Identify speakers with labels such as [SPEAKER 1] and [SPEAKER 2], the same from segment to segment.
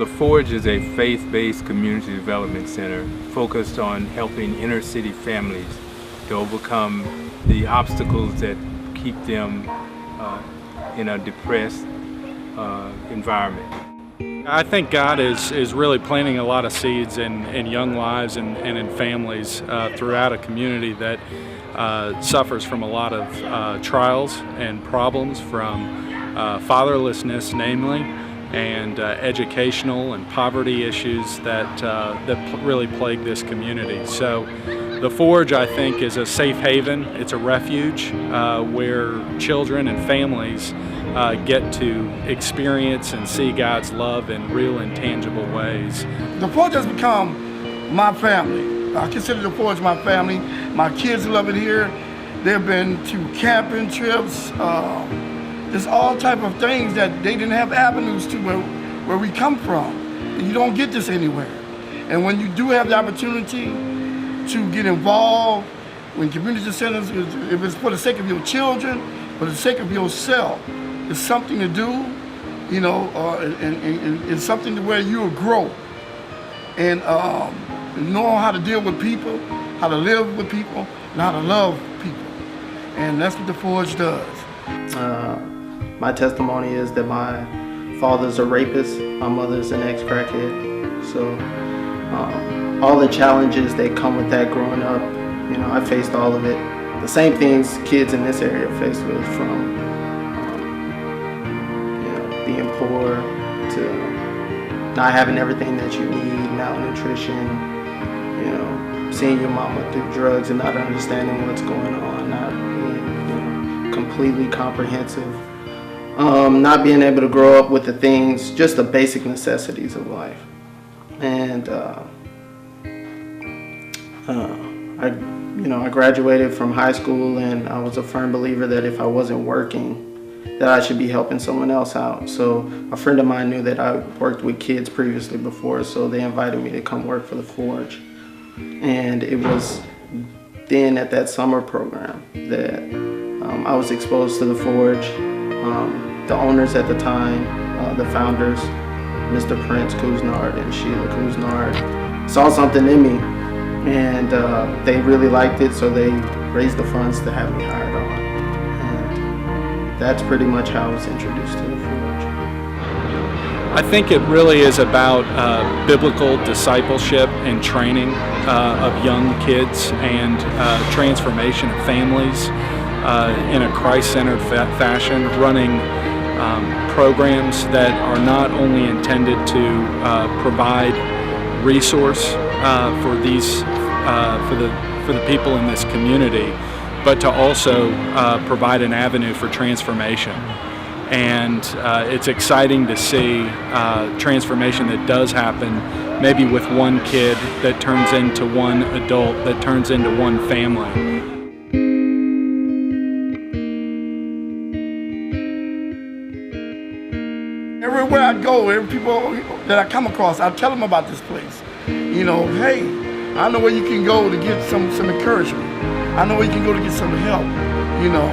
[SPEAKER 1] The Forge is a faith-based community development center focused on helping inner-city families to overcome the obstacles that keep them in a depressed environment.
[SPEAKER 2] I think God is really planting a lot of seeds in young lives and in families throughout a community that suffers from a lot of trials and problems, from fatherlessness namely, and educational and poverty issues that really plague this community. So the Forge, I think, is a safe haven. It's a refuge where children and families get to experience and see God's love in real and tangible ways.
[SPEAKER 3] The Forge has become my family. I consider the Forge my family. My kids love it here. They've been to camping trips. There's all type of things that they didn't have avenues to where we come from. You don't get this anywhere. And when you do have the opportunity to get involved, when community centers, if it's for the sake of your children, for the sake of yourself, it's something to do, you know, and it's something to where you'll grow. And know how to deal with people, how to live with people, and how to love people. And that's what the Forge does.
[SPEAKER 4] My testimony is that my father's a rapist, my mother's an ex-crackhead. So all the challenges that come with that growing up, you know, I faced all of it. The same things kids in this area face with, from you know, being poor to not having everything that you need, malnutrition, you know, seeing your mama do drugs and not understanding what's going on, not being, you know, completely comprehensive. Not being able to grow up with the things, just the basic necessities of life. And I graduated from high school, and I was a firm believer that if I wasn't working, that I should be helping someone else out. So a friend of mine knew that I worked with kids previously before, so they invited me to come work for the Forge. And it was then at that summer program that I was exposed to the Forge. The owners at the time, the founders, Mr. Prince Couisnard and Sheila Couisnard, saw something in me, and they really liked it, so they raised the funds to have me hired on. And that's pretty much how I was introduced to the Forge.
[SPEAKER 2] I think it really is about biblical discipleship and training of young kids, and transformation of families in a Christ-centered fashion, running programs that are not only intended to provide resource for the people in this community, but to also provide an avenue for transformation. And it's exciting to see transformation that does happen, maybe with one kid that turns into one adult, that turns into one family.
[SPEAKER 3] Everywhere I go, every people that I come across, I tell them about this place. You know, hey, I know where you can go to get some encouragement. I know where you can go to get some help. You know,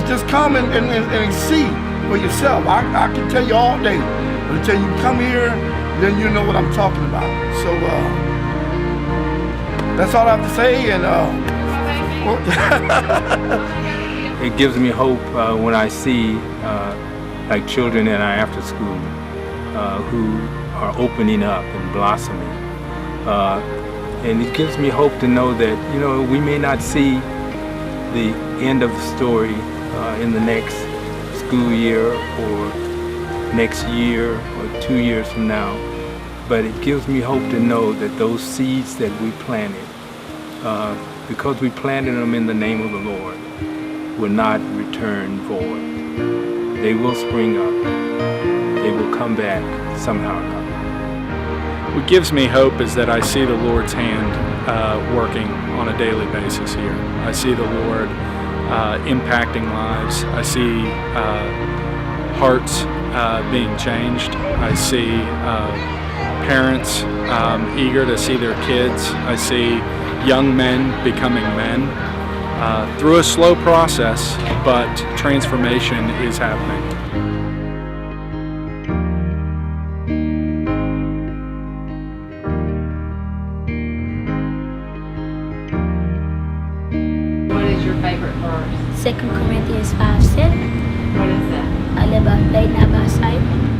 [SPEAKER 3] just come and see for yourself. I can tell you all day, but until you come here, then you know what I'm talking about. So that's all I have to say. And
[SPEAKER 1] It gives me hope when I see like children in our after school who are opening up and blossoming. And it gives me hope to know that, you know, we may not see the end of the story in the next school year or next year or 2 years from now, but it gives me hope to know that those seeds that we planted, because we planted them in the name of the Lord, will not return void. They will spring up. They will come back somehow or another.
[SPEAKER 2] What gives me hope is that I see the Lord's hand working on a daily basis here. I see the Lord impacting lives. I see hearts being changed. I see parents eager to see their kids. I see young men becoming men. Through a slow process, but transformation is happening.
[SPEAKER 5] 2 Corinthians 5:7.
[SPEAKER 6] What is that?
[SPEAKER 5] Lay not by sight.